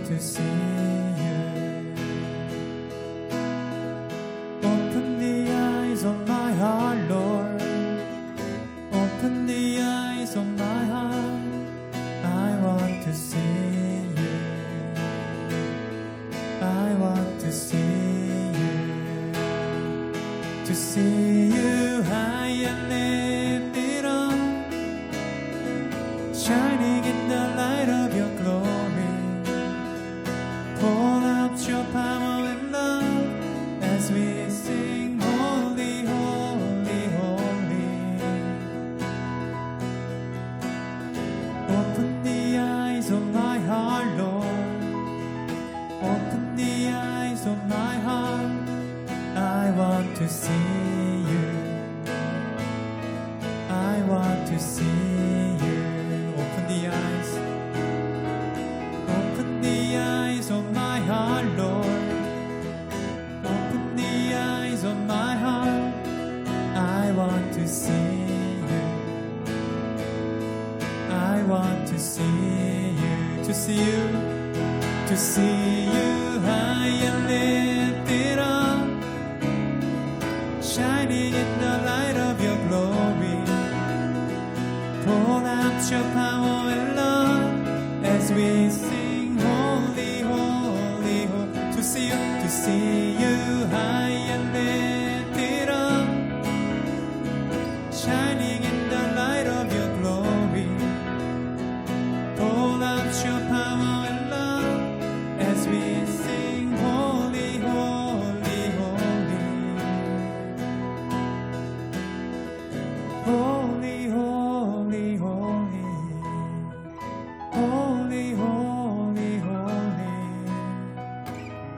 want to see you. Open the eyes of my heart, Lord. Open the eyes of my heart. I want to see you. I want to see you. To see you high and lifted up, shining in the light of your glory. Pour out your power and love as we sing, holy, holy, holy. Open the eyes of my heart, Lord. Open the eyes of my heart. I want to see you. I want to see you. Open the eyes. Open the eyes of my heart, Lord. Open the eyes of my heart. I want to see you. I want to see you. To see you. To see you high and lifted up, shining in the light of your glory. Pour out your power and love as we sing, holy, holy, holy. To see you high and lifted up, shining in the light of your glory. Pour out your power and love as we sing, holy, holy, holy. Holy, holy, holy. Holy, holy, holy.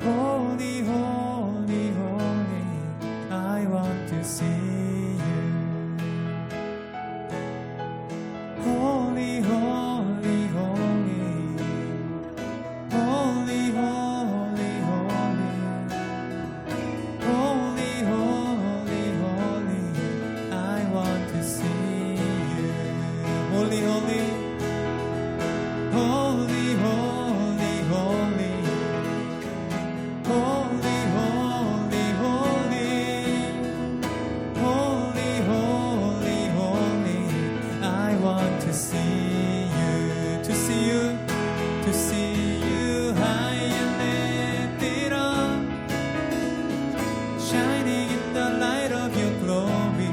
Holy, holy, holy. I want to see you. Holy, holy, holy. Holy, holy, holy. Holy, holy, holy. I want to see you. Holy, holy. Holy, holy, holy. Holy, holy, holy. Holy, holy, holy. I want to see you. To see you. To see you high and lifted up, shining in the light of your glory.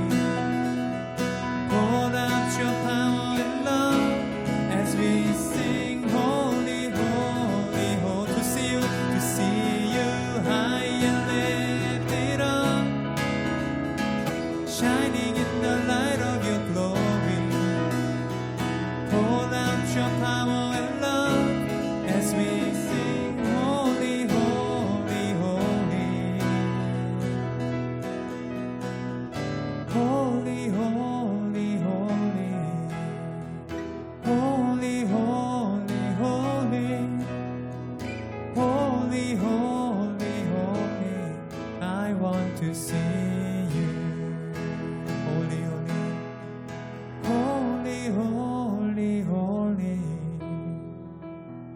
Pour out your power and love as we sing, holy, holy, holy. To see you high and lifted up, shining in the light of your glory. Pour out your power and love as we sing, holy, holy, holy. Holy, holy, holy. Holy, holy, holy. Holy, holy, holy. I want to see you. Holy, holy. Holy, holy, holy.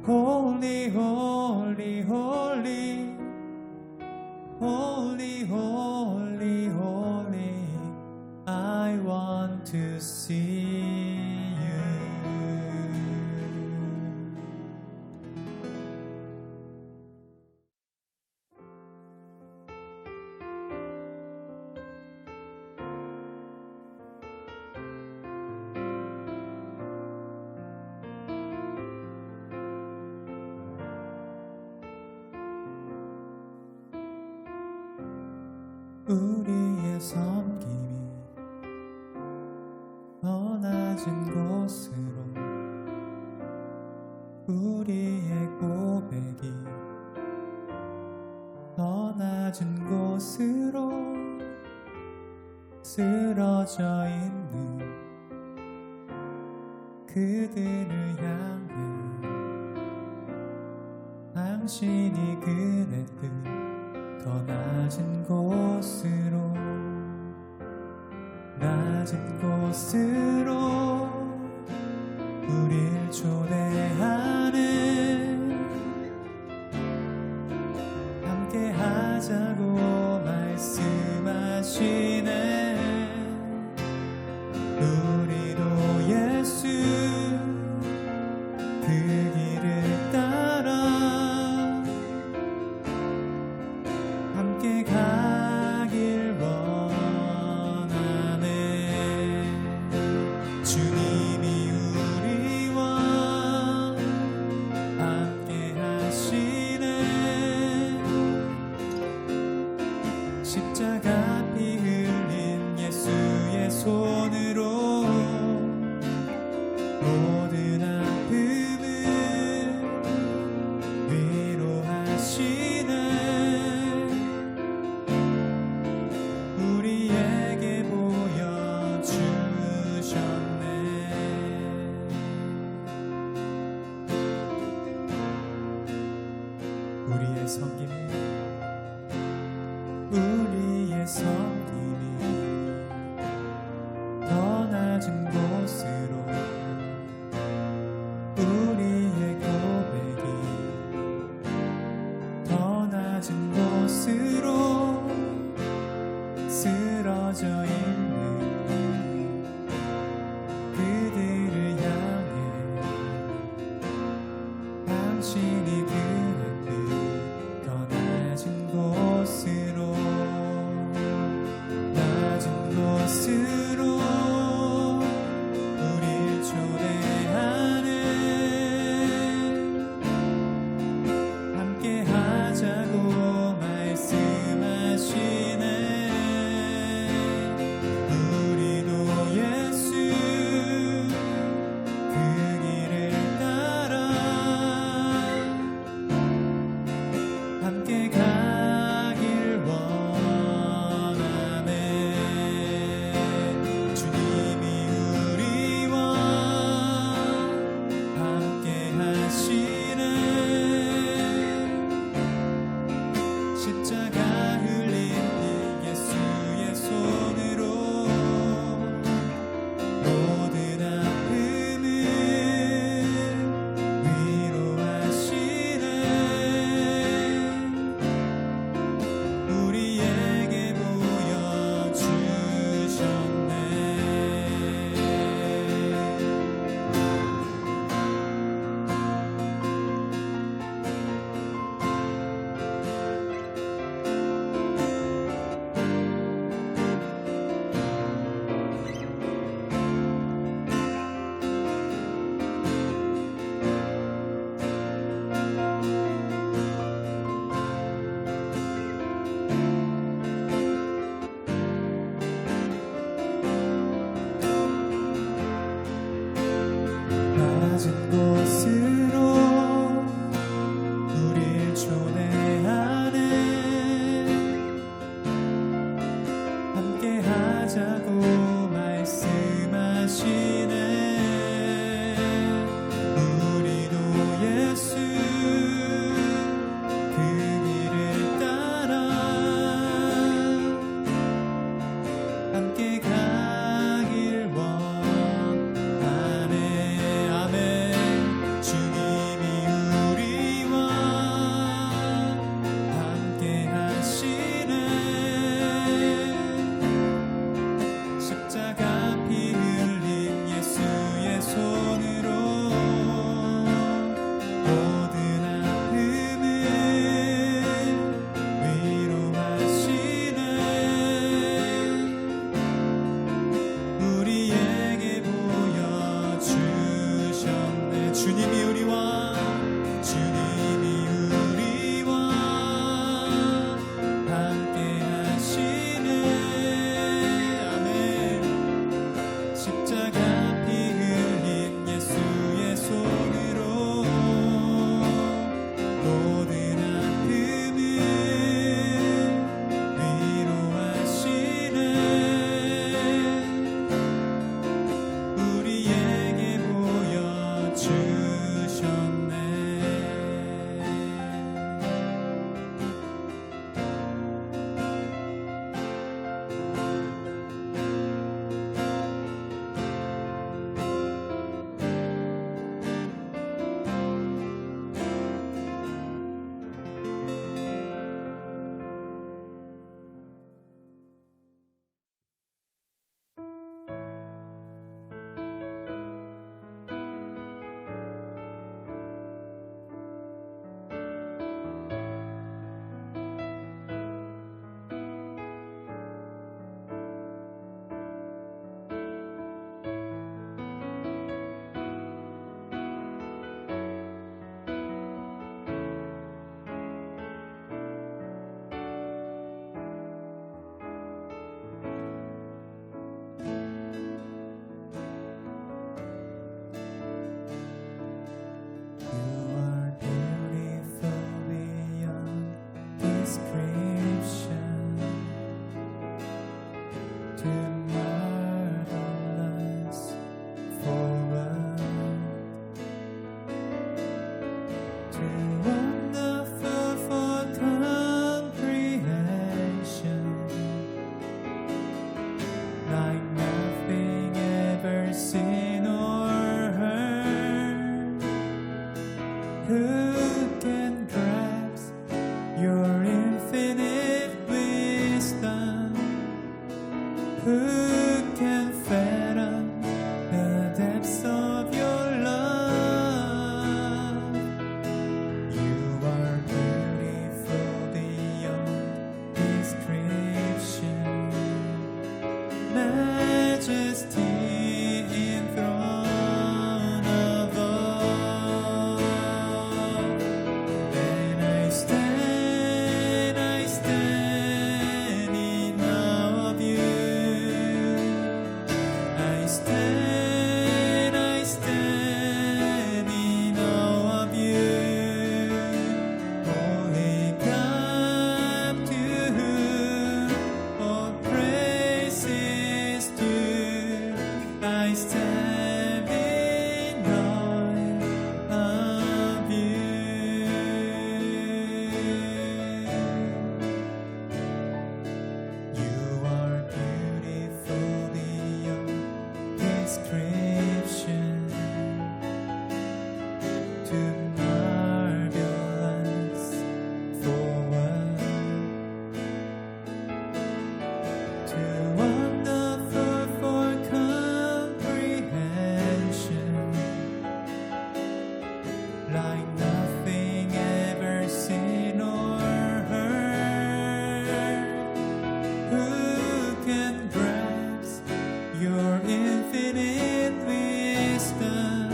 Holy, holy, holy. Holy, holy, holy. I want to see you. 우리의 섬김이 더 낮은 곳으로, 우리의 고백이 더 낮은 곳으로 쓰러져 있는 그들을 향해 당신이 그랬듯 더 낮은 곳으로, 낮은 곳으로 우릴 초대하는 하자고 말씀하시네. 우리도 예수 그 길을 따라 함께 가길 원하네. 주님이 우리와 함께 하시네. 십자가 피 흘린 예수의 손으로 모든 아픔을 위로하시네. 우리에게 보여주셨네. 우리의 섬김이 더 낮은 곳으로, 우리의 고백이 더 낮은 곳으로 쓰러져 있는 그들을 향해 당신이 그랬듯 더 낮은 곳으로, 낮은 곳으로 우릴 초대하네. 함께 하자고 말씀하시네. 우리도 예수 그 길을 따라 함께 가길 원하네. 주님이 우리와 함께 하시네. 십자가 흘린 피 예수의 손으로 모든 아픔을 위로하시네. description, too marvelous for words, too wonderful for comprehension, like nothing ever seen or heard. Who can grasp your infinite wisdom? Who can fathom the depths of your love? You are beautiful beyond description, majesty enthroned above. And I stand in awe of you. I stand in awe of you. Holy God, to whom all praise is due, I stand in awe of you. You are beautiful beyond description, too marvelous for words, too wonderful for comprehension, like nothing ever seen or heard. Who can grasp your infinite wisdom?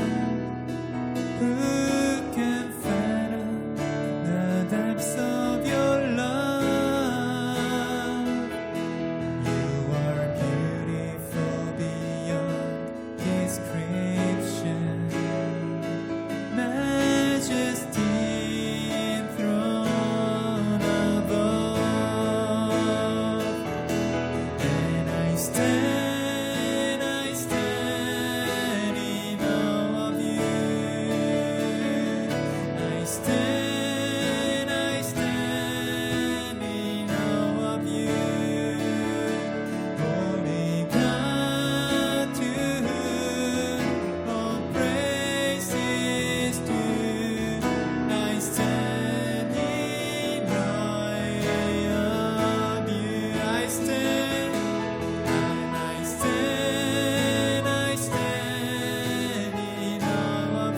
Who can fathom the depths of your love? You are beautiful beyond description, majesty enthroned above. And I stand in awe of you. I stand in awe of you. Holy God, to whom all praise is due, I stand in awe of you. I stand in awe of you. I stand in awe of you.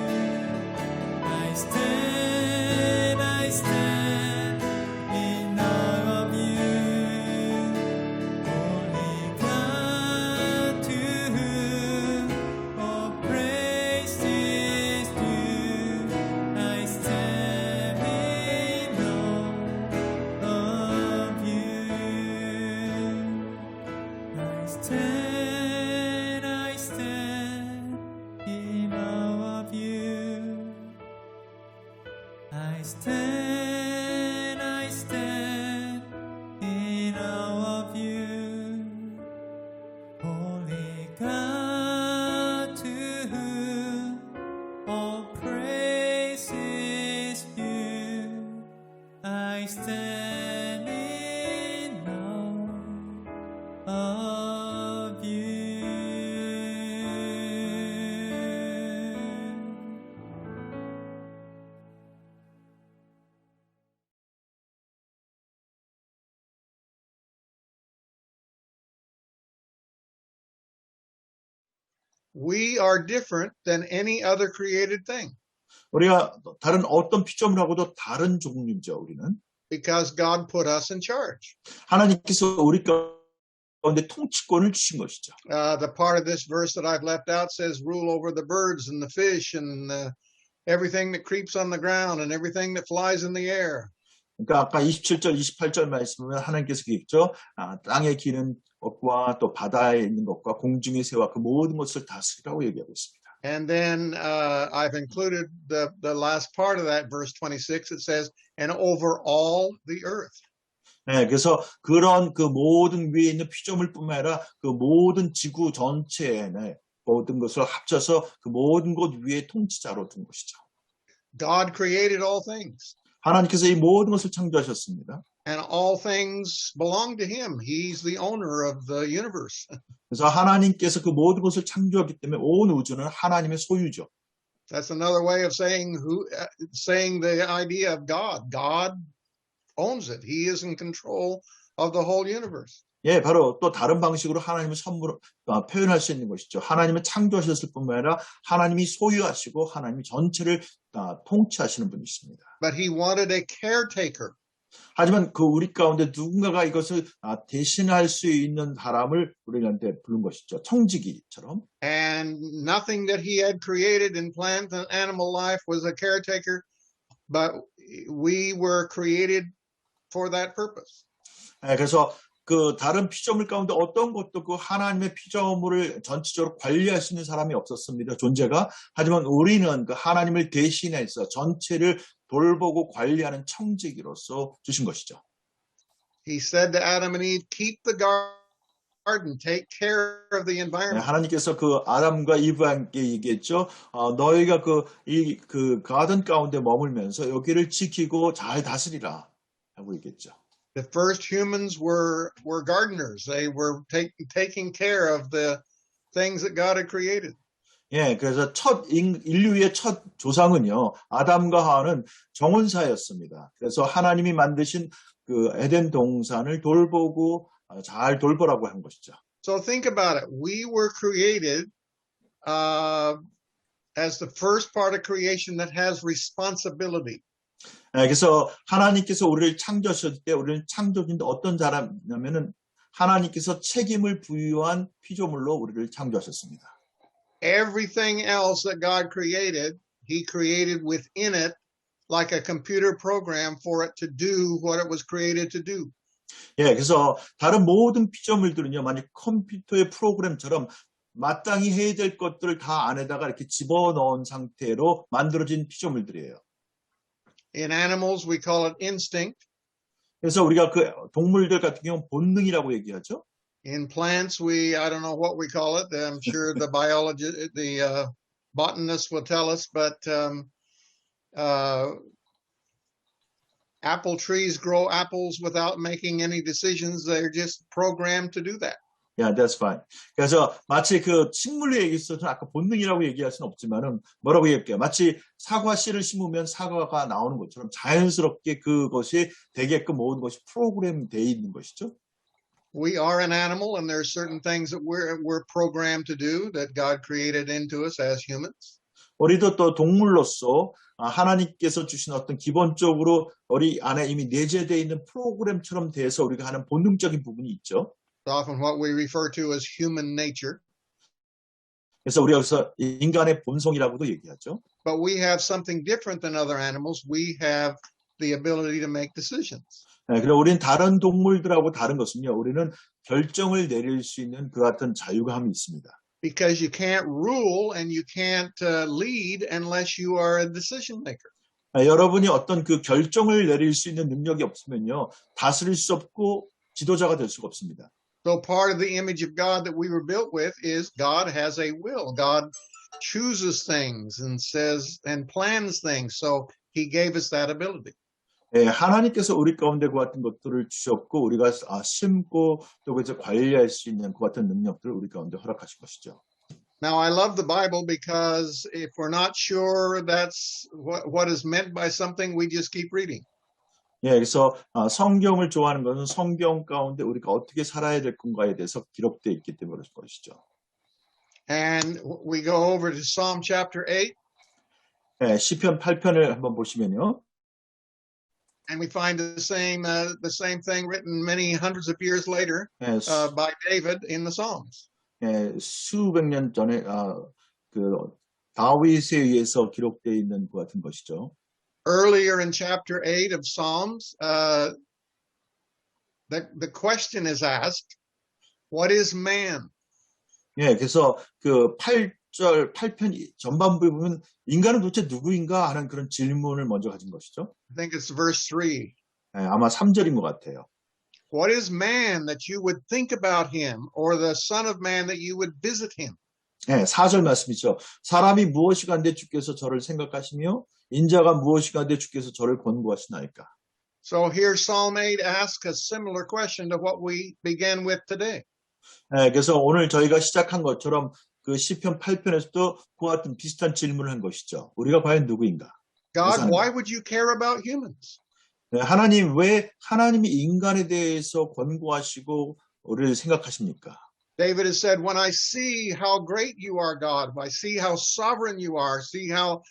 Holy God, to whom all praise is due, I stand in awe of you. I stand in awe of you. I stand in awe of you. Holy God, to whom all praise is due, I stand in awe of you. We are different than any other created thing 우리가 다른 어떤 피조물하고도 다른 종류죠. 우리는 because God put us in charge. 하나님께서 우리 가운데 통치권을 주신 것이죠. The part of this verse that I've left out says, rule over the birds and the fish and everything that creeps on the ground and everything that flies in the air. 그러니까 아까 27절, 28절 말씀을 하나님께서 그랬죠. 땅에 기는 것과 또 바다에 있는 것과 공중의 새와 그 모든 것을 다스리라고 얘기하고 있습니다. And then I've included the last part of that verse 26. It says, and over all the earth. 네, 그래서 그런 그 모든 위에 있는 피조물뿐만 아니라 그 모든 지구 전체에 네, 모든 것을 합쳐서 그 모든 것 위에 통치자로 둔 것이죠. God created all things. 하나님께서 이 모든 것을 창조하셨습니다. And all things belong to him. He's the owner of the universe. 그래서 하나님께서 그 모든 것을 창조했기 때문에 온 우주는 하나님의 소유죠. That's another way of saying the idea of God. God owns it. He is in control of the whole universe. 예, 바로 또 다른 방식으로 하나님의 표현할 수 있는 것이죠. 하나님은 창조하셨을 뿐만 아니라 하나님이 소유하시고 하나님이 전체를 통치하시는 분이십니다. But he wanted a caretaker. 하지만 그 우리 가운데 누군가가 이것을 대신할 수 있는 사람을 우리한테 부른 것이죠. 청지기처럼. And nothing that he had created in plant and animal life was a caretaker, but we were created for that purpose. 예, 그래서 그 다른 피조물 가운데 어떤 것도 그 하나님의 피조물을 전체적으로 관리할 수 있는 사람이 없었습니다. 존재가. 하지만 우리는 그 하나님을 대신해서 전체를 돌보고 관리하는 청지기로서 주신 것이죠. He said to Adam and Eve, keep the garden, take care of the environment. 하나님께서 그 아담과 이브한테 얘기했죠. 너희가 그 가든 가운데 머물면서 여기를 지키고 잘 다스리라 하고 얘기했죠. The first humans were gardeners. They were taking care of the things that God had created. 예, 그래서 인류의 첫 조상은요, 아담과 하와는 정원사였습니다. 그래서 하나님이 만드신 그 에덴 동산을 돌보고 잘 돌보라고 한 것이죠. So think about it. We were created as the first part of creation that has responsibility. 예, 그래서 하나님께서 우리를 창조하셨을 때 우리는 창조주인데 어떤 자라냐면은 하나님께서 책임을 부여한 피조물로 우리를 창조하셨습니다. Everything else that God created, he created within it like a computer program for it to do what it was created to do. 예, 그래서 다른 모든 피조물들은요, 만약 컴퓨터의 프로그램처럼 마땅히 해야 될 것들을 다 안에다가 이렇게 집어넣은 상태로 만들어진 피조물들이에요. In animals, we call it instinct. 그래서 우리가 그 동물들 같은 경우는 본능이라고 얘기하죠. In plants, I don't know what we call it. I'm sure the botanists will tell us, but apple trees grow apples without making any decisions. They're just programmed to do that. Yeah, that's fine. 그래서 마치 그 식물에 얘기했어서 아까 본능이라고 얘기할 수는 없지만은 뭐라고 얘기할게요. 마치 사과 씨를 심으면 사과가 나오는 것처럼 자연스럽게 그것이 되게끔 모든 것이 프로그램되어 있는 것이죠. We are an animal, and there are certain things that we're programmed to do that God created into us as humans. 우리도 또 동물로서 하나님께서 주신 어떤 기본적으로 우리 안에 이미 내재되어 있는 프로그램처럼 돼서 우리가 하는 본능적인 부분이 있죠. Often what we refer to as human nature. 그래서 우리가 여기서 인간의 본성이라고도 얘기하죠. But we have something different than other animals. We have the ability to make decisions. 네, 그리고 우리는 다른 동물들하고 다른 것은요. 우리는 결정을 내릴 수 있는 그 같은 자유감이 있습니다. Because you can't rule and you can't lead unless you are a decision maker. 여러분이 어떤 그 결정을 내릴 수 있는 능력이 없으면요. 다스릴 수 없고 지도자가 될 수가 없습니다. So part of the image of God that we were built with is God has a will. God chooses things and says and plans things. So he gave us that ability. 예, 하나님께서 우리 가운데 그 같은 것들을 주셨고 우리가 심고 또 그래서 관리할 수 있는 그 같은 능력들을 우리 가운데 허락하신 것이죠. Now I love the Bible because if we're not sure that's what is meant by something, we just keep reading. 예, 그래서 성경을 좋아하는 것은 성경 가운데 우리가 어떻게 살아야 될 건가에 대해서 기록되어 있기 때문에 그런 것이죠. And we go over to Psalm chapter 8. 예, 시편 8편을 한번 보시면요. And we find the same thing written many hundreds of years later 예, by David in the Psalms. 예, 수백 년 전에 그 다윗에 의해서 기록되어 있는 것 같은 것이죠. Earlier in chapter 8 of Psalms, the question is asked, what is man? 예, 그래서 그 6절 8편 전반부에 보면 인간은 도대체 누구인가 하는 그런 질문을 먼저 가진 것이죠. I think it's verse 3. 아마 3절인 것 같아요. What is man that you would think about him, or the son of man that you would visit him? 4절 말씀이죠. 사람이 무엇이간데 주께서 저를 생각하시며 인자가 무엇이간데 주께서 저를 권고하시나이까. So here Psalm 8 asks a similar question to what we began with today. 그래서 오늘 저희가 시작한 것처럼 그 시편 8편에서도 그와 같은 비슷한 질문을 한 것이죠. 우리가 과연 누구인가? God, why would you care about humans? 하나님, 왜 하나님이 인간에 대해서 권고하시고 우리를 생각하십니까? David has said, when I see how great you are, God, I see how sovereign you are, see how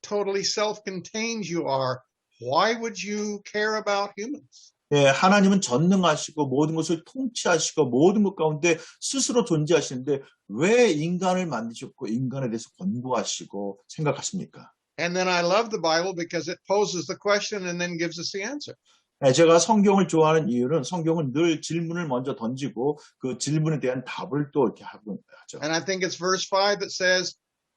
totally self-contained you are, why would you care about humans? 하나님은 전능하시고 모든 것을 통치하시고 모든 것 가운데 스스로 존재하시는데 왜 인간을 만드셨고 인간에 대해서 권고하시고 생각하십니까? And then I love the Bible because it poses the question and then gives us the answer. 제가 성경을 좋아하는 이유는 성경은 늘 질문을 먼저 던지고 그 질문에 대한 답을 또 이렇게 하죠. And I think it's verse 5 that says,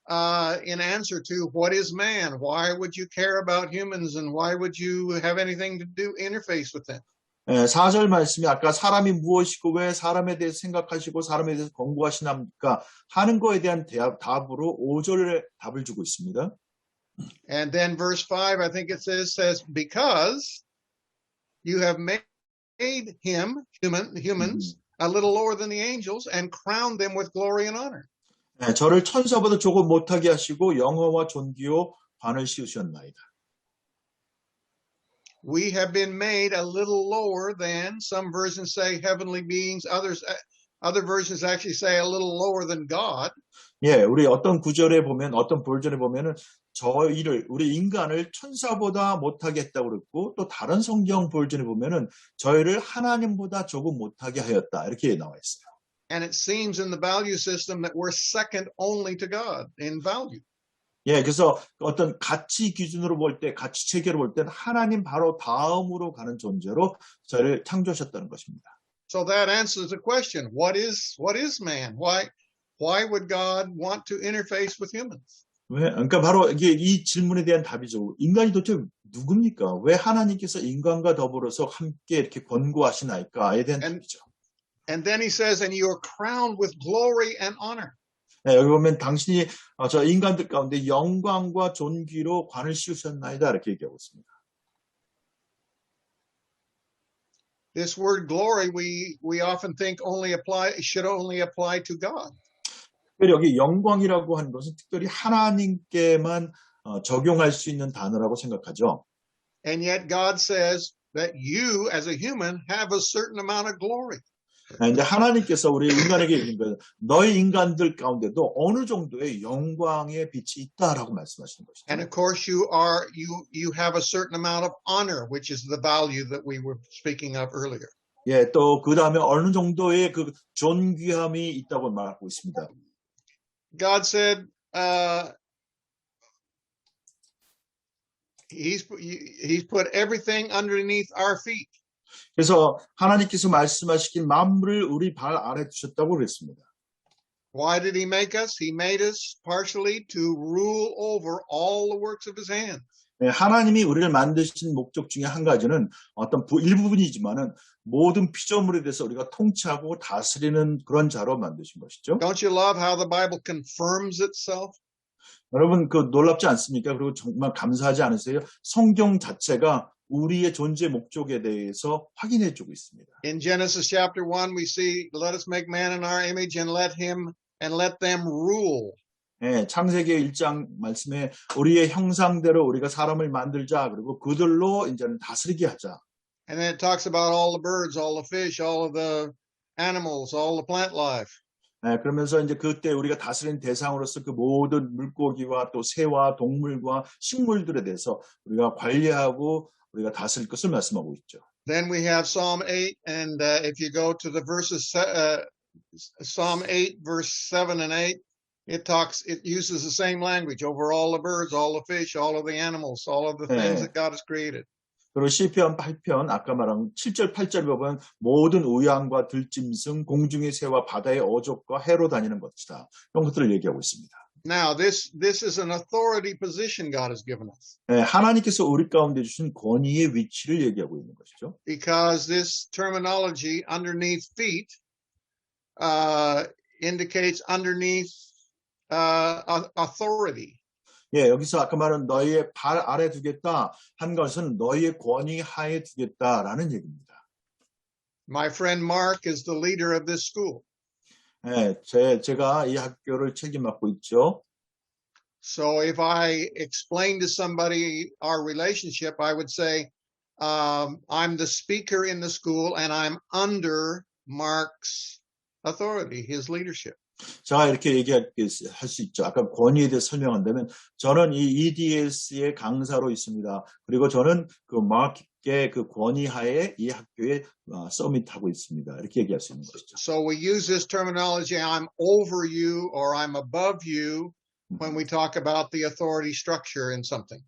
in answer to what is man? Why would you care about humans and why would you have anything to do interface with them? 4절 말씀이 아까 사람이 무엇이고 왜 사람에 대해서 생각하시고 사람에 대해서 권고하시나니까 하는 거에 대한 답으로 5절에 답을 주고 있습니다. And then verse 5, I think it says, because you have made humans a little lower than the angels and crowned them with glory and honor. 저를 천사보다 조금 못하게 하시고 영화와 존귀요 관을 씌우셨나이다. We have been made a little lower than, some versions say heavenly beings, other versions actually say a little lower than God. 우리 어떤 구절에 보면 어떤 버전에 보면은 우리 인간을 천사보다 못하게 했다고 그랬고 또 다른 성경 버전에 보면은 저희를 하나님보다 조금 못하게 하였다 이렇게 나와 있어요. And it seems in the value system that we're second only to God in value. 그래서 어떤 가치 기준으로 볼 때, 가치 체계로 볼 때는 하나님 바로 다음으로 가는 존재로 저희를 창조하셨다는 것입니다. So that answers the question: What is man? Why would God want to interface with humans? 그러니까 바로 이게 이 질문에 대한 답이죠. 인간이 도대체 누굽니까? 왜 하나님께서 인간과 더불어서 함께 이렇게 권고하시나이까에 대한 답이죠. And then he says, and you are crowned with glory and honor. 여기 보면 당신이 저 인간들 가운데 영광과 존귀로 관을 씌우셨나이다 이렇게 얘기하고 있습니다. This word glory we often think should only apply to God. 여기 영광이라고 하는 것은 특별히 하나님께만 적용할 수 있는 단어라고 생각하죠. And yet God says that you as a human have a certain amount of glory. 이제 하나님께서 우리 인간에게 얘기한 거예요. 너희 인간들 가운데도 어느 정도의 영광의 빛이 있다라고 말씀하시는 것이죠. And of course you have a certain amount of honor, which is the value that we were speaking of earlier. 또 그 다음에 어느 정도의 그 존귀함이 있다고 말하고 있습니다. God said, He's put everything underneath our feet. 그래서 하나님께서 말씀하시긴 만물을 우리 발 아래 두셨다고 그랬습니다. Why did He make us? He made us partially to rule over all the works of His hands. 하나님이 우리를 만드신 목적 중에 한 가지는 어떤 일부분이지만은 모든 피조물에 대해서 우리가 통치하고 다스리는 그런 자로 만드신 것이죠. Don't you love how the Bible confirms itself? 여러분 그 놀랍지 않습니까? 그리고 정말 감사하지 않으세요? 성경 자체가 우리의 존재 목적에 대해서 확인해 주고 있습니다. In Genesis chapter 1 we see, let us make man in our image and let them rule. 창세기 1장 말씀에 우리의 형상대로 우리가 사람을 만들자 그리고 그들로 이제는 다스리게 하자. And then it talks about all the birds, all the fish, all of the animals, all the plant life. 그러면서 이제 그때 우리가 다스리는 대상으로서 그 모든 물고기와 또 새와 동물과 식물들에 대해서 우리가 관리하고 우리가 다스릴 것을 말씀하고 있죠. Then we have Psalm 8, and if you go to the verses, Psalm 8, verse 7 and 8, it uses the same language over all the birds, all the fish, all of the animals, all of the things that God has created. 그리고 시편 8편 아까 말한 7절 8절 보면 모든 우양과 들짐승 공중의 새와 바다의 어족과 해로 다니는 것이다. 이런 것들을 얘기하고 있습니다. Now, this is an authority position God has given us. 네, 하나님께서 우리 가운데 주신 권위의 위치를 얘기하고 있는 것이죠. Because this terminology underneath feet indicates underneath authority. 예, 여기서 아까 말한 너희의 발 아래 두겠다 한 것은 너희의 권위 하에 두겠다라는 얘기입니다. My friend Mark is the leader of this school. 예, 제가 이 학교를 책임맡고 있죠. So if I explain to somebody our relationship, I would say, I'm the speaker in the school and I'm under Mark's authority, his leadership. 제가 이렇게 얘기할 수 있죠. 아까 권위에 대해 설명한다면 저는 이 EDS의 강사로 있습니다. 그리고 저는 그 마크의 그 권위 하에 이 학교에 서밋하고 있습니다. 이렇게 얘기할 수 있는 것이죠. So we use this terminology, I'm over you or I'm above you, when we talk about the authority structure in something.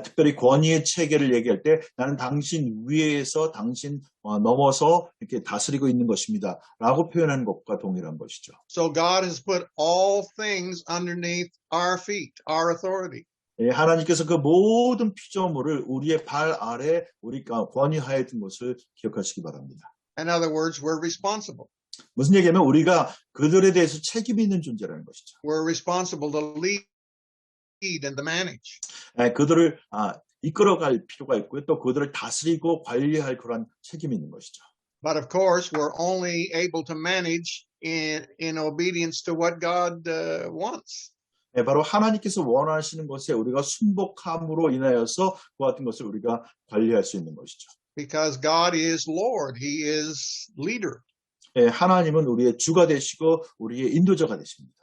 특별히 권위의 체계를 얘기할 때 나는 당신 위에서 당신 넘어서 이렇게 다스리고 있는 것입니다. 라고 표현하는 것과 동일한 것이죠. So God has put all things underneath our feet, our authority. 예, 하나님께서 그 모든 피조물을 우리의 발 아래 우리가 권위하에 둔 것을 기억하시기 바랍니다. In other words, we're responsible. 무슨 얘기냐면 우리가 그들에 대해서 책임이 있는 존재라는 것이죠. We're responsible to lead and to manage. 예, 그들을 이끌어갈 필요가 있고요. 또 그들을 다스리고 관리할 그런 책임이 있는 것이죠. But of course, we're only able to manage in obedience to what God wants. 예, 바로 하나님께서 원하시는 것에 우리가 순복함으로 인하여서 그와 같은 것을 우리가 관리할 수 있는 것이죠. Because God is Lord, He is leader. 예, 하나님은 우리의 주가 되시고 우리의 인도자가 되십니다.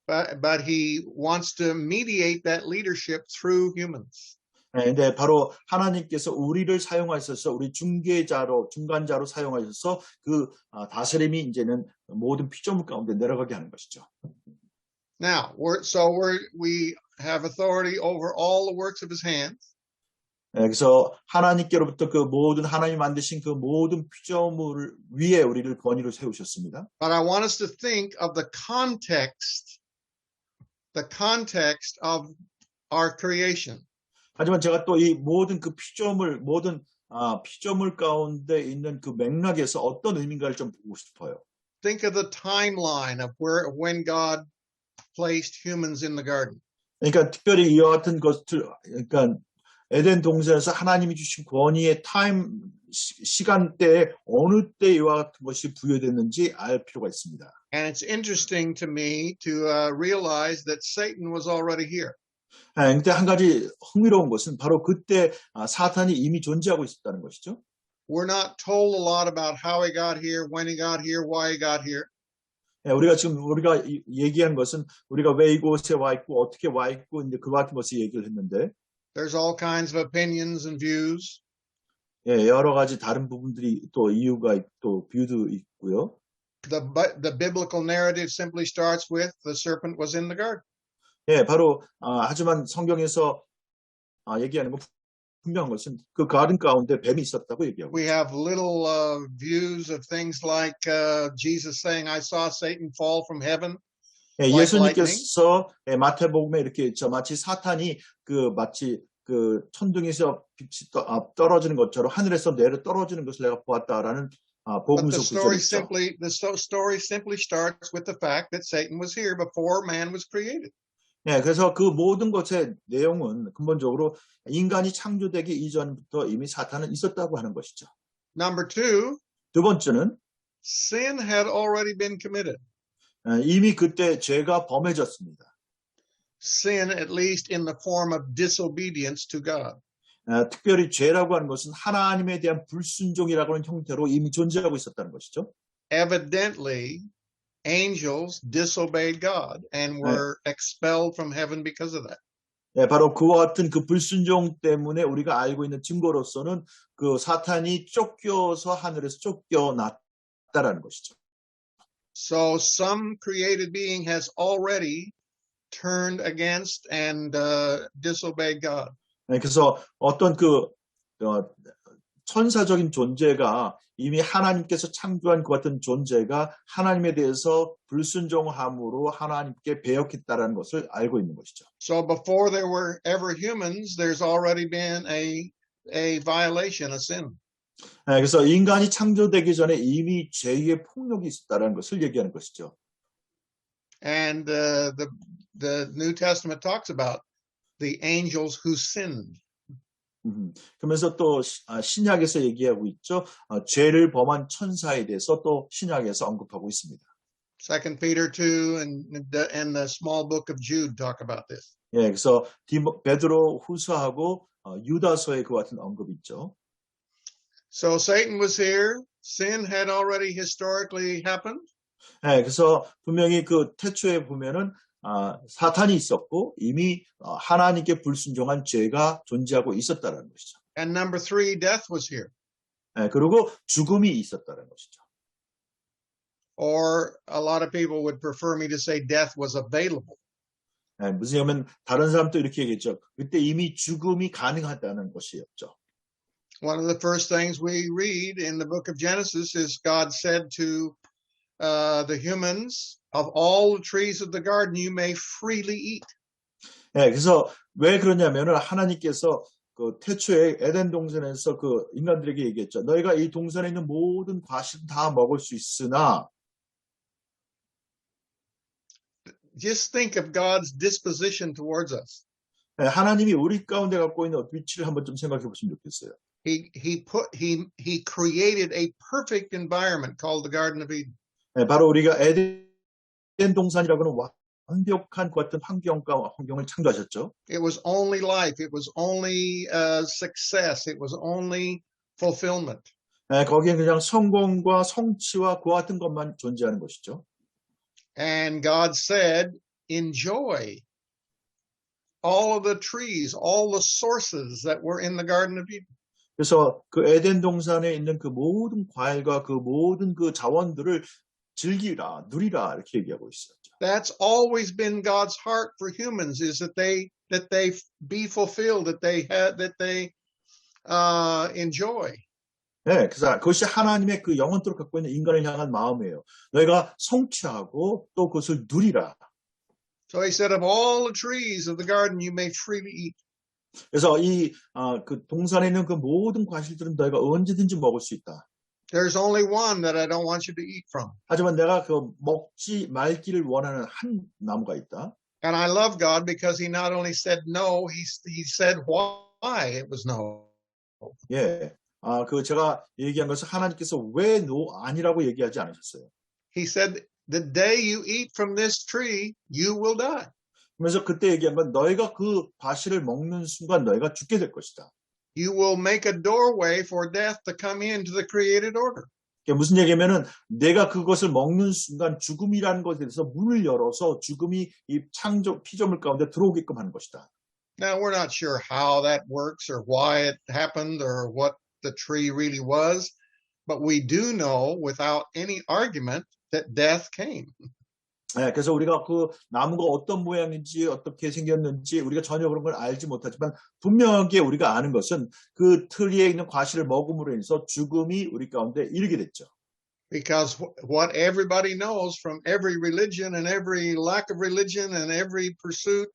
But He wants to mediate that leadership through humans. 예, 근데 바로 하나님께서 우리를 사용하셔서 우리 중간자로 사용하셔서 그 다스림이 이제는 모든 피조물 가운데 내려가게 하는 것이죠. Now, we have authority over all the works of His hands. 예, 그래서 하나님께로부터 그 모든 하나님이 만드신 그 모든 피조물 위에 우리를 권위로 세우셨습니다. But I want us to think of the context of our creation. 하지만 제가 또 이 모든 그 모든 피조물 가운데 있는 그 맥락에서 어떤 의미인가를 좀 보고 싶어요. Think of the timeline of when God placed humans in the garden. 그러니까 특별히 이와 같은 것들, 그러니까 에덴 동산에서 하나님이 주신 권위의 시간대에 어느 때 이와 같은 것이 부여됐는지 알 필요가 있습니다. And it's interesting to me to realize that Satan was already here. 근데 한 가지 흥미로운 것은 바로 그때 사탄이 이미 존재하고 있었다는 것이죠. We're not told a lot about how he got here, when he got here, why he got here. 우리가 얘기한 것은 우리가 왜 이곳에 와 있고 어떻게 와 있고 이제 그와 같은 것을 얘기를 했는데. There's all kinds of opinions and views. 예, 여러 가지 다른 부분들이 또 이유가 또 뷰도 있고요. The biblical narrative simply starts with the serpent was in the garden. 예, 바로 하지만 성경에서 얘기하는 건 분명한 것은 그 가든 가운데 뱀이 있었다고 얘기하고. We have little views of things like Jesus saying, "I saw Satan fall from heaven." 예, 예수님께서 마태복음에 이렇게 마치 사탄이 마치 그 천둥에서 빛이 떨어지는 것처럼 하늘에서 내려 떨어지는 것을 내가 보았다라는 복음서 구절이 있죠. The story simply starts with the fact that Satan was here before man was created. 네, 그래서 그 모든 것의 내용은 근본적으로 인간이 창조되기 이전부터 이미 사탄은 있었다고 하는 것이죠. Number two, 두 번째는 sin had already been committed. 이미 그때 죄가 범해졌습니다. Sin, at least in the form of disobedience to God. 특별히 죄라고 하는 것은 하나님에 대한 불순종이라고 하는 형태로 이미 존재하고 있었다는 것이죠. Evidently, angels disobeyed God and were expelled from heaven because of that. 네, 바로 그와 같은 그 불순종 때문에 우리가 알고 있는 증거로서는 그 사탄이 쫓겨서 하늘에서 쫓겨났다라는 것이죠. So some created being has already turned against and disobeyed God. 네, 그래서 어떤 천사적인 존재가 이미 하나님께서 창조한 그 같은 존재가 하나님에 대해서 불순종함으로 하나님께 배역했다는 것을 알고 있는 것이죠. So before there were ever humans, there's already been a violation, a sin. 그래서 인간이 창조되기 전에 이미 죄의 폭력이 있었다는 것을 얘기하는 것이죠. And the New Testament talks about the angels who sinned. 그러면서 또 신약에서 얘기하고 있죠. 죄를 범한 천사에 대해서 또 신약에서 언급하고 있습니다. 2 Peter 2 and the small book of Jude talk about this. 예, 그래서 베드로 후서하고 유다서에 그 같은 언급이 있죠. So Satan was here. Sin had already historically happened. 예, 그래서 분명히 그 태초에 보면은 사탄이 있었고 이미 하나님께 불순종한 죄가 존재하고 있었다는 것이죠. And number 3, death was here. 예, 그리고 죽음이 있었다는 것이죠. Or a lot of people would prefer me to say death was available. 예, 무슨 얘기냐면 다른 사람도 이렇게 얘기했죠. 그때 이미 죽음이 가능하다는 것이었죠. One of the first things we read in the book of Genesis is God said to the humans, of all the trees of the garden you may freely eat. 예, 그래서 왜 그러냐면은 하나님께서 그 태초에 에덴 동산에서 그 인간들에게 얘기했죠. 너희가 이 동산에 있는 모든 과실은 다 먹을 수 있으나 Just think of God's disposition towards us. 예, 하나님이 우리 가운데 갖고 있는 위치를 한번 좀 생각해 보시면 좋겠어요. He created a perfect environment called the Garden of Eden. 예, 바로 우리가 에덴 동산이라고 하는 완벽한 그 같은 환경을 창조하셨죠. It was only life. It was only success. It was only fulfillment. 예, 거기에 그냥 성공과 성취와 그 같은 것만 존재하는 것이죠. And God said, enjoy all of the trees, all the sources that were in the Garden of Eden. 그래서 그 에덴 동산에 있는 그 모든 과일과 그 모든 그 자원들을 즐기라, 누리라 이렇게 얘기하고 있었죠. That's always been God's heart for humans, is that they be fulfilled, that they enjoy. 네, 그래서 그것이 하나님의 그 영원토록 갖고 있는 인간을 향한 마음이에요. 너희가 성취하고 또 그것을 누리라. So he said, of all the trees of the garden, you may freely eat. 그래서 그 동산에 있는 그 모든 과실들은 너희가 언제든지 먹을 수 있다. There's only one that I don't want you to eat from. 하지만 내가 그 먹지 말기를 원하는 한 나무가 있다. And I love God because he not only said no, he said why it was no. 예. 그 제가 얘기한 것은 하나님께서 왜 아니라고 얘기하지 않으셨어요. He said, the day you eat from this tree, you will die. 그래서 그때 얘기한 건 너희가 그 과실을 먹는 순간 너희가 죽게 될 것이다. You will make a doorway for death to come into the created order. 그게 무슨 얘기냐면은 내가 그것을 먹는 순간 죽음이라는 것에 대해서 문을 열어서 죽음이 이 창조 피조물 가운데 들어오게끔 하는 것이다. Now, we're not sure how that works or why it happened or what the tree really was, but we do know without any argument that death came. 네, 그래서 우리가 그 나무가 어떤 모양인지 어떻게 생겼는지 우리가 전혀 그런 걸 알지 못하지만 분명하게 우리가 아는 것은 그 트리에 있는 과실을 먹음으로 인해서 죽음이 우리 가운데 이르게 됐죠. Because what everybody knows from every religion and every lack of religion and every pursuit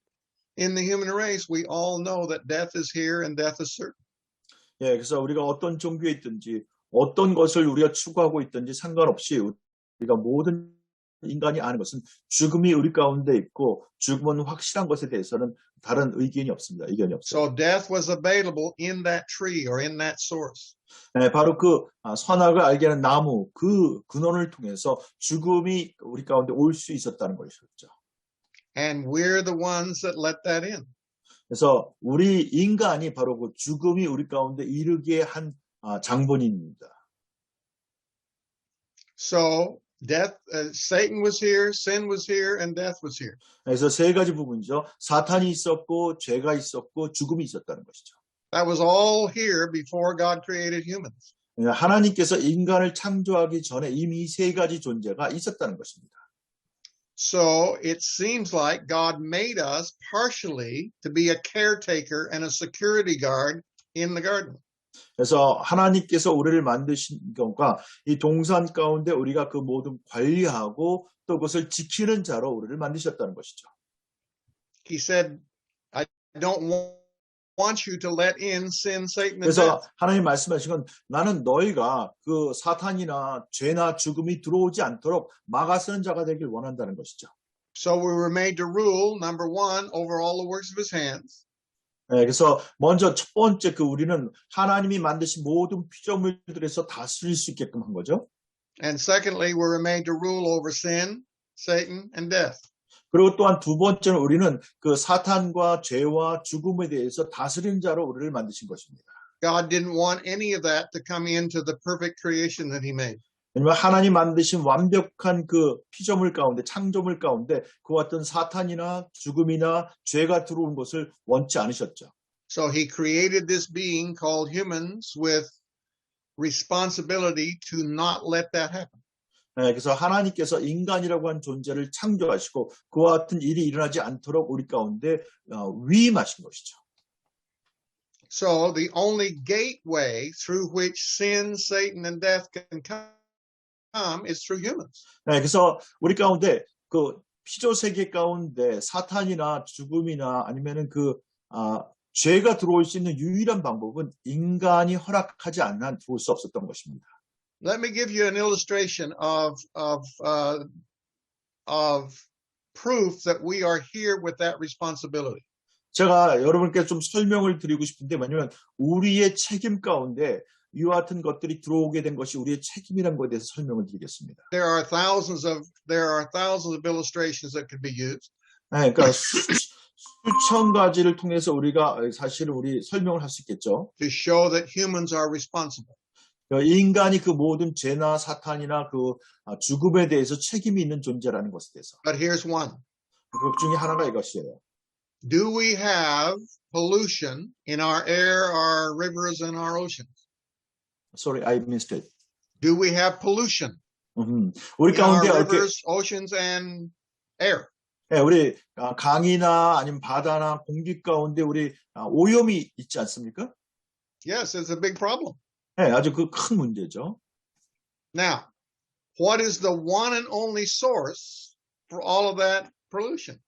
in the human race, we all know that death is here and death is certain. 예, 그래서 우리가 어떤 종교에 있든지 어떤 것을 우리가 추구하고 있든지 상관없이 우리가 모든 인간이 아는 것은 죽음이 우리 가운데 있고 죽음은 확실한 것에 대해서는 다른 의견이 없습니다. 의견이 없어요. So death was available in that tree or in that source. 네, 바로 그 선악을 알게 하는 나무 그 근원을 통해서 죽음이 우리 가운데 올 수 있었다는 것이었죠. And we're the ones that let that in. 그래서 우리 인간이 바로 그 죽음이 우리 가운데 이르게 한 장본인입니다. So death, Satan was here, sin was here, and death was here. 그래서 세 가지 부분이죠. 사탄이 있었고 죄가 있었고 죽음이 있었다는 것이죠. That was all here before God created humans. 하나님께서 인간을 창조하기 전에 이미 세 가지 존재가 있었다는 것입니다. So it seems like God made us partially to be a caretaker and a security guard in the garden. 그래서 하나님께서 우리를 만드신 경우가 이 동산 가운데 우리가 그 모든 관리하고 또 그것을 지키는 자로 우리를 만드셨다는 것이죠. He said, I don't want you to let in sin, Satan, and 그래서 death. 하나님 말씀하신 건 나는 너희가 그 사탄이나 죄나 죽음이 들어오지 않도록 막아서는 자가 되길 원한다는 것이죠. So we were made to rule, number one, over all the works of his hands. 네, 그래서 먼저 첫 번째 우리는 하나님이 만드신 모든 피조물들에서 다스릴 수 있게끔 한 거죠. And secondly, we were made to rule over sin, Satan, and death. 그리고 또한 두 번째는 우리는 그 사탄과 죄와 죽음에 대해서 다스리는 자로 우리를 만드신 것입니다. God didn't want any of that to come into the perfect creation that he made. 왜냐하면 하나님 만드신 완벽한 그 피조물 가운데, 창조물 가운데 그와 같은 사탄이나 죽음이나 죄가 들어온 것을 원치 않으셨죠. So he created this being called humans with responsibility to not let that happen. 네, 그래서 하나님께서 인간이라고 한 존재를 창조하시고 그와 같은 일이 일어나지 않도록 우리 가운데 위임하신 것이죠. So the only gateway through which sin, Satan, and death can come is through humans. 네, 그래서 우리 가운데 그 피조 세계 가운데 사탄이나 죽음이나 아니면은 죄가 들어올 수 있는 유일한 방법은 인간이 허락하지 않는 한 들어올 수 없었던 것입니다. Let me give you an illustration of proof that we are here with that responsibility. 제가 여러분께 좀 설명을 드리고 싶은데 왜냐하면 우리의 책임 가운데 이와 같은 것들이 들어오게 된 것이 우리의 책임이라는 것에 대해서 설명을 드리겠습니다. There are thousands of illustrations that could be used. 네, 그러니까 수천 가지를 통해서 우리가 사실은 우리 설명을 할 수 있겠죠. To show that humans are responsible. 인간이 그 모든 죄나 사탄이나 죽음에 대해서 책임이 있는 존재라는 것에 대해서. But here's one. 그 중에 하나가 이것이에요. Do we have pollution in our air, our rivers, and our oceans? Sorry, I missed it. Do we have pollution 우리 in our 가운데 rivers, oceans, and air? 네, 우리 강이나 아니면 바다나 공기 가운데 우리 오염이 있지 않습니까? Yes, it's a big problem. 네, 아주 큰 문제죠. Now, what is the one and only source for all of that pollution?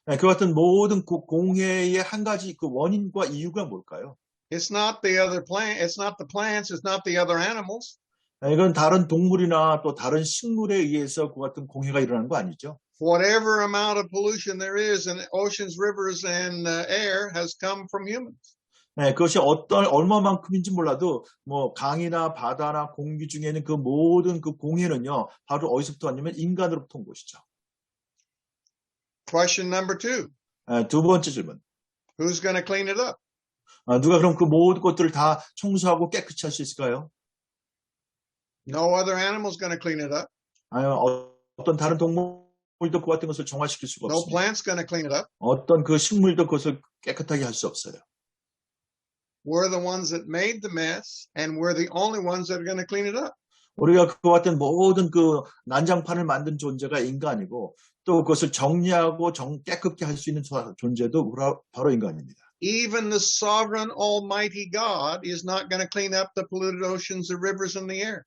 네, 그 같은 모든 공해의 한 가지 원인과 이유가 뭘까요? It's not the other plant. It's not the plants. It's not the other animals. 네, 이건 다른 동물이나 또 다른 식물에 의해서 그 같은 공해가 일어나는 거 아니죠? Whatever amount of pollution there is in oceans, rivers, and air has come from humans. 네, 그것이 얼마만큼인지 몰라도 강이나 바다나 공기 중에는 그 모든 공해는요 바로 어디서부터 왔냐면 인간으로부터 온 것이죠. Question number two. 네, 두 번째 질문. Who's going to clean it up? 누가 그럼 그 모든 것들을 다 청소하고 깨끗이 할 수 있을까요? No other animal's going to clean it up. 아니면 어떤 다른 동물도 그 같은 것을 정화시킬 수가 No 없습니다. plant's going to clean it up. 어떤 그 식물도 그것을 깨끗하게 할 수 없어요. We're the ones that made the mess, and we're the only ones that are going to clean it up. 우리가 그와 같은 모든 난장판을 만든 존재가 인간이고 또 그것을 정리하고 깨끗게 할 수 있는 존재도 바로 인간입니다. Even the sovereign almighty God is not going to clean up the polluted oceans, the rivers, and the air.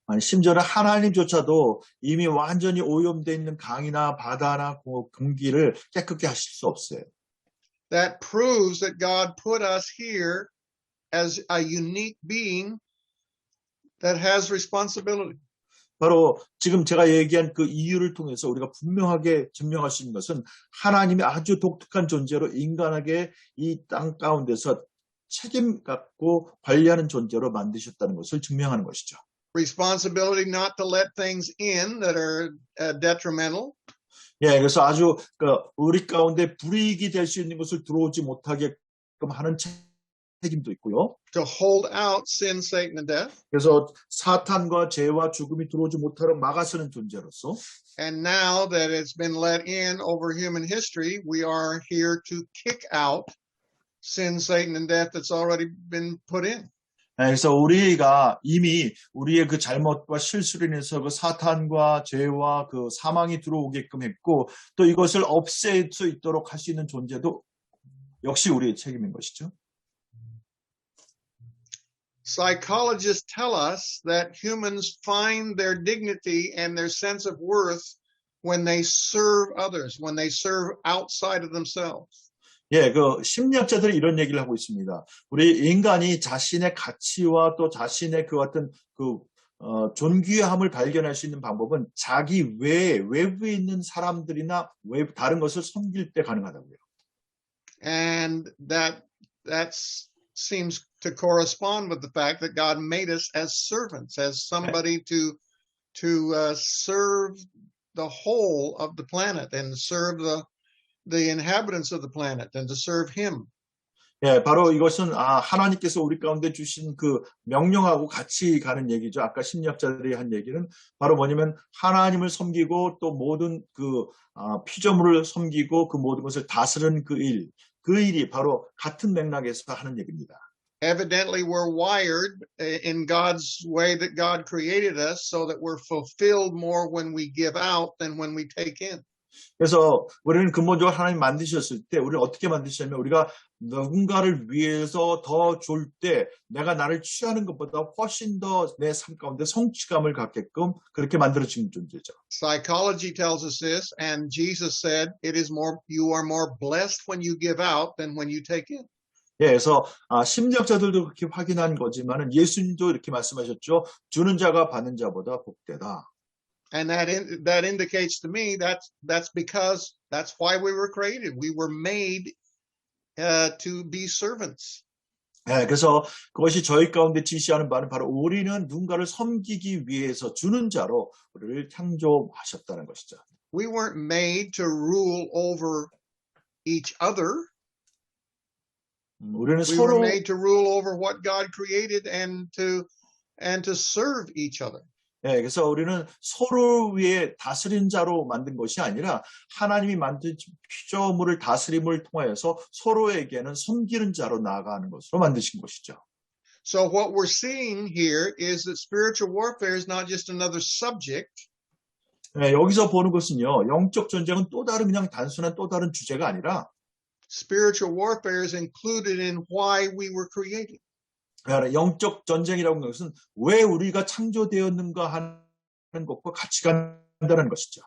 아니, 심지어는 하나님조차도 이미 완전히 오염되어 있는 강이나 바다나 공기를 깨끗게 하실 수 없어요. That proves that God put us here as a unique being that has responsibility. 바로 지금 제가 얘기한 그 이유를 통해서 우리가 분명하게 증명할 수 있는 것은 하나님이 아주 독특한 존재로 인간에게 이 땅 가운데서 책임 갖고 관리하는 존재로 만드셨다는 것을 증명하는 것이죠. Responsibility not to let things in that are detrimental. 예, 그래서 아주 우리 가운데 불이익이 될 수 있는 것을 들어오지 못하게끔 하는 책임도 있고요. To hold out sin, Satan, and death. 그래서 사탄과 죄와 죽음이 들어오지 못하도록 막아서는 존재로서. And now that it's been let in over human history, we are here to kick out sin, Satan, and death that's already been put in. 그래서 우리가 이미 우리의 그 잘못과 실수로 인해서 그 사탄과 죄와 그 사망이 들어오게끔 했고 또 이것을 없앨 수 있도록 할 수 있는 존재도 역시 우리의 책임인 것이죠. Psychologists tell us that humans find their dignity and their sense of worth when they serve others, when they serve outside of themselves. 예, 그 심리학자들이 이런 얘기를 하고 있습니다. 우리 인간이 자신의 가치와 또 자신의 그 어떤 존귀함을 발견할 수 있는 방법은 자기 외부에 있는 사람들이나 다른 것을 섬길 때 가능하다고요. And that seems to correspond with the fact that God made us as servants, as somebody to serve the whole of the planet and serve the inhabitants of the planet and to serve Him. 예, 바로 이것은 하나님께서 우리 가운데 주신 그 명령하고 같이 가는 얘기죠. 아까 심리학자들이 한 얘기는 바로 뭐냐면 하나님을 섬기고 또 모든 그 피조물을 섬기고 그 모든 것을 다스리는 그 일이 바로 같은 맥락에서 하는 얘기입니다. Evidently, we're wired in God's way that God created us so that we're fulfilled more when we give out than when we take in. 그래서 우리는 근본적으로 하나님 만드셨을 때 우리를 어떻게 만드셨냐면 우리가 누군가를 위해서 더 줄 때 내가 나를 취하는 것보다 훨씬 더 내 삶 가운데 성취감을 갖게끔 그렇게 만들어진 존재죠. Psychology tells us this, and Jesus said, you are more blessed when you give out than when you take in. 예, 그래서 심리학자들도 그렇게 확인한 거지만은 예수님도 이렇게 말씀하셨죠. 주는 자가 받는 자보다 복되다. And that indicates to me that's because that's why we were created. We were made to be servants. 예, 그래서 그것이 저희 가운데 지시하는 바는 바로 우리는 누군가를 섬기기 위해서 주는 자로 우리를 창조하셨다는 것이죠. We weren't made to rule over each other. 우리는 We 서로 were made to rule over what God created and to serve each other. 예, 그래서 우리는 서로 위에 다스린 자로 만든 것이 아니라 하나님이 만든 피조물을 다스림을 통하여서 서로에게는 섬기는 자로 나아가는 것으로 만드신 것이죠. So what we're seeing here is that spiritual warfare is not just another subject. 예, 여기서 보는 것은요, 영적 전쟁은 또 다른 그냥 단순한 또 다른 주제가 아니라 Spiritual warfare is included in why we were created. 영적 전쟁이라고 하는 것은 왜 우리가 창조되었는가 하는 것과 같이 간다는 것이죠.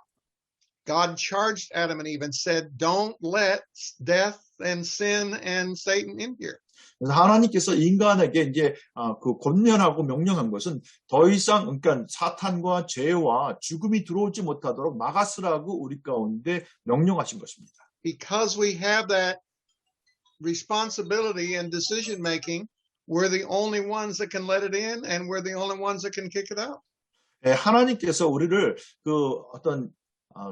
God charged Adam and Eve and said, "Don't let death and sin and Satan in here." 그래서 하나님께서 인간에게 이제 그 권면하고 명령한 것은 더 이상 그러니까 사탄과 죄와 죽음이 들어오지 못하도록 막았으라고 우리 가운데 명령하신 것입니다. Because we have that responsibility and decision making, we're the only ones that can let it in, and we're the only ones that can kick it out. 예, 하나님께서 우리를 그 어떤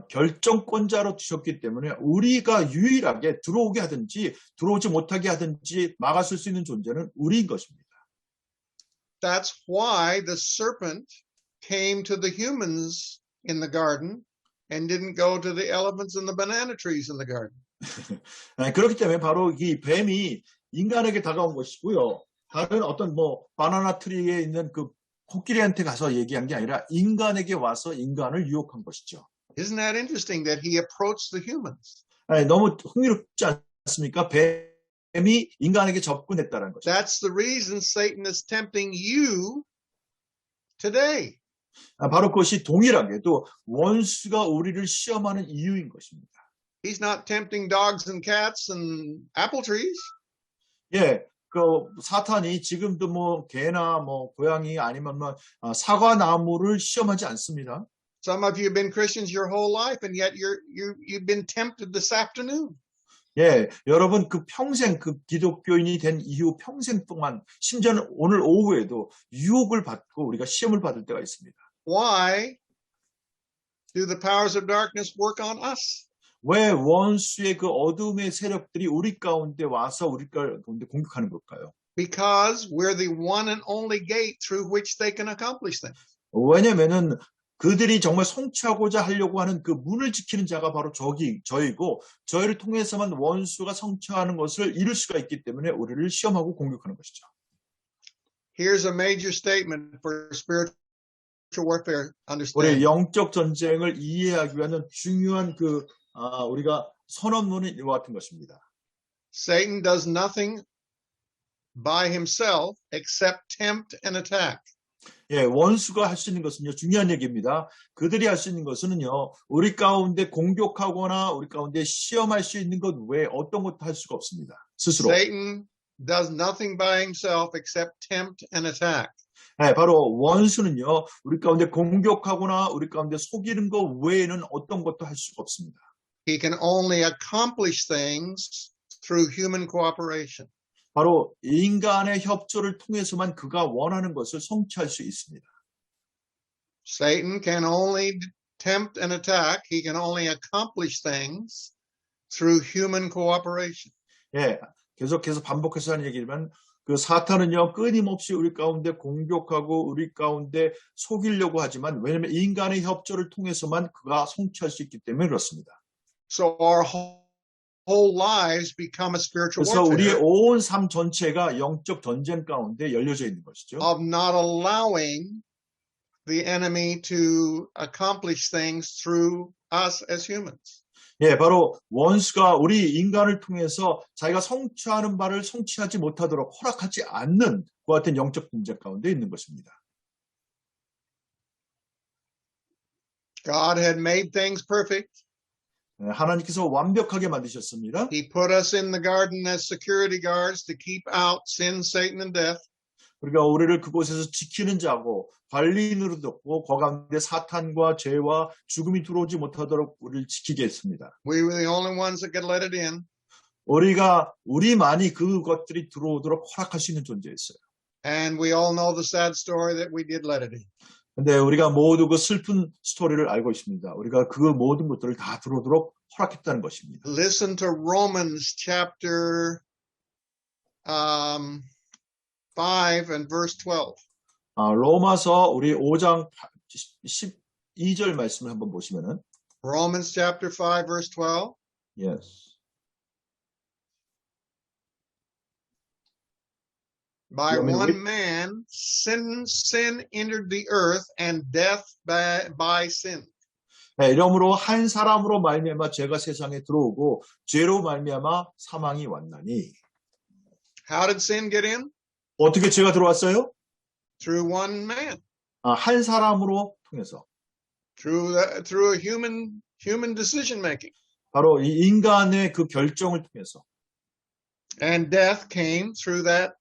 결정권자로 두셨기 때문에 우리가 유일하게 들어오게 하든지 들어오지 못하게 하든지 막았을 수 있는 존재는 우리인 것입니다. That's why the serpent came to the humans in the garden and didn't go to the elephants and the banana trees in the garden. 그렇기 때문에 바로 이 뱀이 인간에게 다가온 것이고요. 다른 어떤 바나나 트리에 있는 그 코끼리한테 가서 얘기한 게 아니라 인간에게 와서 인간을 유혹한 것이죠. Isn't that interesting that he approached the humans? 너무 흥미롭지 않습니까? 뱀이 인간에게 접근했다는 것이죠. That's the reason Satan is tempting you today. 바로 그것이 동일하게도 원수가 우리를 시험하는 이유인 것입니다. He's not tempting dogs and cats and apple trees. 예, 그 사탄이 지금도 개나 고양이 아니면 사과 나무를 시험하지 않습니다. Some of you have been Christians your whole life, and yet you've been tempted this afternoon. 예, 여러분 그 평생 그 기독교인이 된 이후 평생 동안 심지어는 오늘 오후에도 유혹을 받고 우리가 시험을 받을 때가 있습니다. Why do the powers of darkness work on us? 왜 원수의 그 어둠의 세력들이 우리 가운데 와서 우리 가운데 공격하는 걸까요? Because we're the one and only gate through which they can accomplish things. 왜냐면은 그들이 정말 성취하고자 하려고 하는 그 문을 지키는 자가 바로 저희고 저희를 통해서만 원수가 성취하는 것을 이룰 수가 있기 때문에 우리를 시험하고 공격하는 것이죠. Here's a major statement for spiritual warfare. 우리 영적 전쟁을 이해하기 위한 중요한 우리가 선언문은 이와 같은 것입니다. Satan does nothing by himself except tempt and attack. 예, 원수가 할 수 있는 것은요, 중요한 얘기입니다. 그들이 할 수 있는 것은요, 우리 가운데 공격하거나 우리 가운데 시험할 수 있는 것 외에 어떤 것도 할 수가 없습니다. 스스로. Satan does nothing by himself except tempt and attack. 예, 바로 원수는요, 우리 가운데 공격하거나 우리 가운데 속이는 것 외에는 어떤 것도 할 수가 없습니다. He can only accomplish things through human cooperation. 바로 인간의 협조를 통해서만 그가 원하는 것을 성취할 수 있습니다. Satan can only tempt and attack. He can only accomplish things through human cooperation. 예, 계속해서 반복해서 하는 얘기지만 그 사탄은요, 끊임없이 우리 가운데 공격하고 우리 가운데 속이려고 하지만 왜냐하면 인간의 협조를 통해서만 그가 성취할 수 있기 때문에 그렇습니다. So our whole lives become a spiritual 그래서 우리의 warfare 온 삶 전체가 영적 전쟁 가운데 열려져 있는 것이죠. of not allowing the enemy to accomplish things through us as humans. 예, 바로 원수가 우리 인간을 통해서 자기가 성취하는 바를 성취하지 못하도록 허락하지 않는 그 같은 영적 분쟁 가운데 있는 것입니다. God had made things perfect. 예, 하나님께서 완벽하게 만드셨습니다. He put us in the garden as security guards to keep out sin, Satan, and death. 우리가 우리를 그곳에서 지키는 자고 관리인으로 뒀고 그 가운데 사탄과 죄와 죽음이 들어오지 못하도록 우리를 지키게 했습니다. We were the only ones that could let it in. 우리만이 그것들이 들어오도록 허락할 수 있는 존재였어요. And we all know the sad story that we did let it in. 근데 우리가 모두 그 슬픈 스토리를 알고 있습니다. 우리가 그 모든 것들을 다 들어오도록 허락했다는 것입니다. Listen to Romans chapter 5 and verse 12. 로마서 우리 5장 12절 말씀을 한번 보시면은 Romans chapter 5 verse 12. yes. By You want me to one read? man sin entered the earth, and death by sin. 네, 이러므로 한 사람으로 말미암아 죄가 세상에 들어오고 죄로 말미암아 사망이 왔나니. How did sin get in? 어떻게 죄가 들어왔어요? Through one man. 한 사람으로 통해서. Through a human decision making. 바로 이 인간의 그 결정을 통해서. And death came through that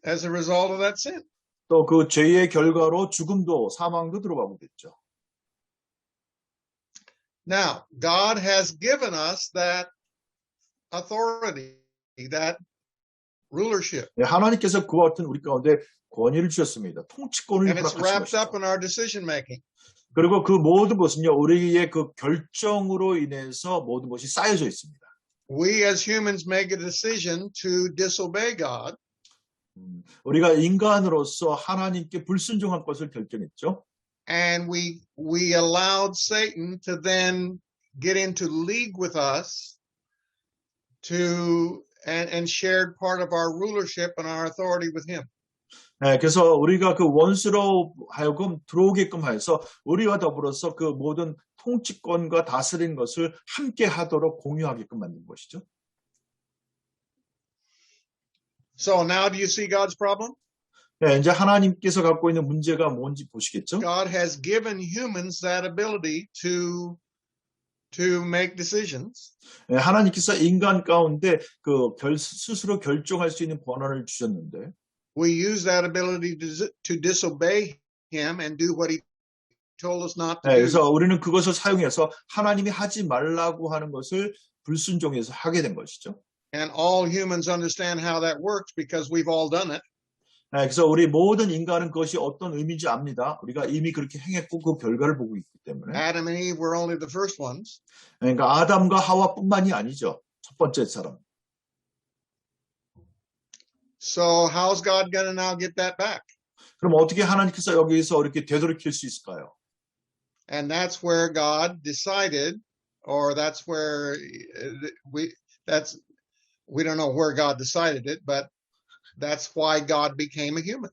as a result of that sin. 또 그 죄의 결과로 죽음도 사망도 들어가고 됐죠. Now, God has given us that authority, that rulership. 네, 하나님께서 그와 같은 우리 가운데 권위를 주셨습니다. 통치권을 And it's 허락하신 wrapped up 것이죠. in our decision making. 그리고 그 모든 것은요, 우리의 그 결정으로 인해서 모든 것이 쌓여져 있습니다. We as humans make a decision to disobey God. 우리가 인간으로서 하나님께 불순종할 것을 결정했죠. And we allowed Satan to then get into league with us and shared part of our rulership and our authority with him. 네, 그래서 우리가 그 원수로 하여금 들어오게끔 해서 우리와 더불어서 그 모든 통치권과 다스린 것을 함께 하도록 공유하게끔 만든 것이죠. So now do you see God's problem? 네, 이제 하나님께서 갖고 있는 문제가 뭔지 보시겠죠? God has given humans that ability to make decisions. 네, 하나님께서 인간 가운데 그 스스로 결정할 수 있는 권한을 주셨는데 We use that ability to disobey him and do what he told us not to 네, do. 그래서 우리는 그것을 사용해서 하나님이 하지 말라고 하는 것을 불순종해서 하게 된 것이죠. And all humans understand how that works because we've all done it. 네, 그래서 우리 모든 인간은 그것이 어떤 의미인지 압니다. 우리가 이미 그렇게 행했고 그 결과를 보고 있기 때문에. Adam and Eve were only the first ones. 그러니까 아담과 하와뿐만이 아니죠. 첫 번째 사람. So how's God going to now get that back? 그럼 어떻게 하나님께서 여기서 이렇게 되돌이킬 수 있을까요? And that's where God decided, or that's where we don't know where God decided it, but that's why God became a human.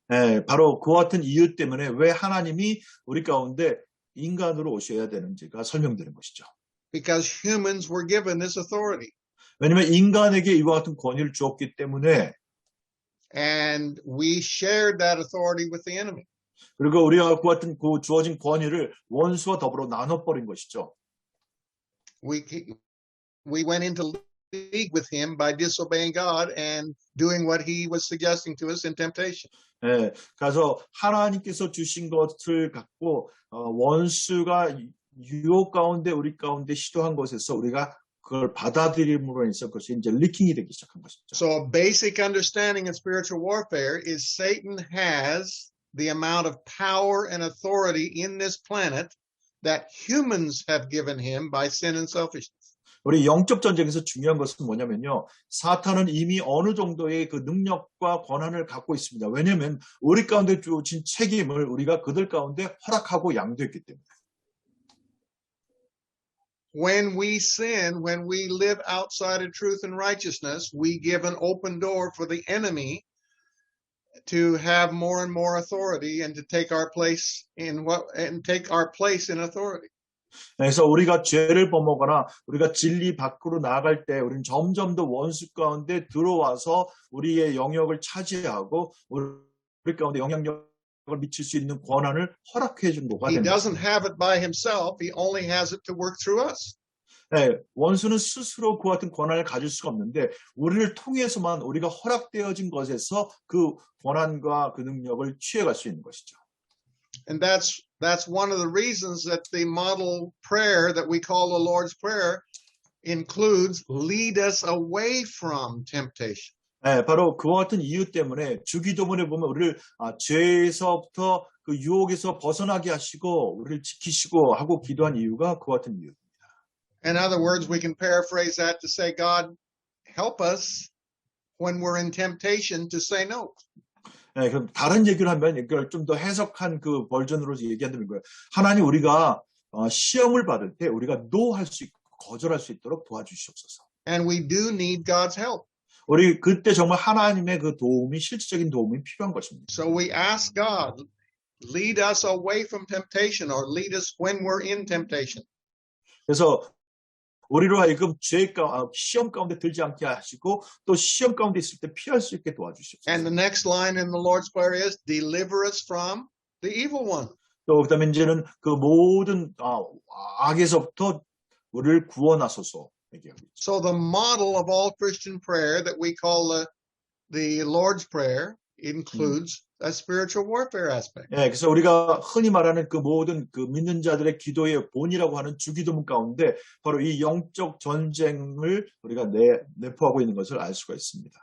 네, 바로 그와 같은 이유 때문에 왜 하나님이 우리 가운데 인간으로 오셔야 되는지가 설명되는 것이죠. Because humans were given this authority. 왜냐하면 인간에게 이와 같은 권위를 주었기 때문에 and we shared that authority with the enemy. 그리고 우리가 그 같은 그 주어진 권위를 원수와 더불어 나눠버린 것이죠. We went into league with him by disobeying God and doing what he was suggesting to us in temptation. 예, 그래서 하나님께서 주신 것을 갖고 원수가 유혹 가운데 우리 가운데 시도한 것에서 우리가 그걸 받아들임으로 인해서 그것이 이제 리킹이 되기 시작한 것이죠. So a basic understanding of spiritual warfare is Satan has the amount of power and authority in this planet that humans have given him by sin and selfishness. 우리 영적 전쟁에서 중요한 것은 뭐냐면요. 사탄은 이미 어느 정도의 그 능력과 권한을 갖고 있습니다. 왜냐하면 우리 가운데 주어진 책임을 우리가 그들 가운데 허락하고 양도했기 때문에. When we sin, when we live outside of truth and righteousness, we give an open door for the enemy to have more and more authority and to take our place in authority. 그래서 우리가 죄를 범하거나 우리가 진리 밖으로 나아갈 때 우리는 점점 더 원수 가운데 들어와서 우리의 영역을 차지하고 우리 가운데 영향력을 미칠 수 있는 권한을 허락해 준 거가 He 됩니다. doesn't have it by himself. He only has it to work through us. 네, 원수는 스스로 그 같은 권한을 가질 수가 없는데 우리를 통해서만 우리가 허락되어진 것에서 그 권한과 그 능력을 취해갈 수 있는 것이죠. And that's one of the reasons that the model prayer that we call the Lord's Prayer includes lead us away from temptation. 네, 바로 그와 같은 이유 때문에 주기도문에 보면 우리를 죄에서부터 그 유혹에서 벗어나게 하시고 우리를 지키시고 하고 기도한 이유가 그와 같은 이유입니다. In other words, we can paraphrase that to say, God, help us when we're in temptation to say no. 네, 그럼 다른 얘기를 하면 이걸 좀 더 해석한 그 버전으로 얘기한다는 거예요. 하나님 우리가 시험을 받을 때 우리가 노할 수 있고 거절할 수 있도록 도와주시옵소서. And we do need God's help. 우리 그때 정말 하나님의 그 도움이 실질적인 도움이 필요한 것입니다. So we ask God, lead us away from temptation or lead us when we're in temptation. 그래서 우리로 하여금 시험 가운데 들지 않게 하시고 또 시험 가운데 있을 때 피할 수 있게 도와주시옵소서. And the next line in the Lord's Prayer is, deliver us from the evil one. 또 그다음에 이제는 그 모든 악에서부터 우리를 구원하소서 얘기하고 있죠. So the model of all Christian prayer that we call the Lord's Prayer includes a spiritual warfare aspect. 예, 그래서 우리가 흔히 말하는 그 모든 그 믿는 자들의 기도의 본이라고 하는 주기도문 가운데 바로 이 영적 전쟁을 우리가 내포하고 있는 것을 알 수가 있습니다.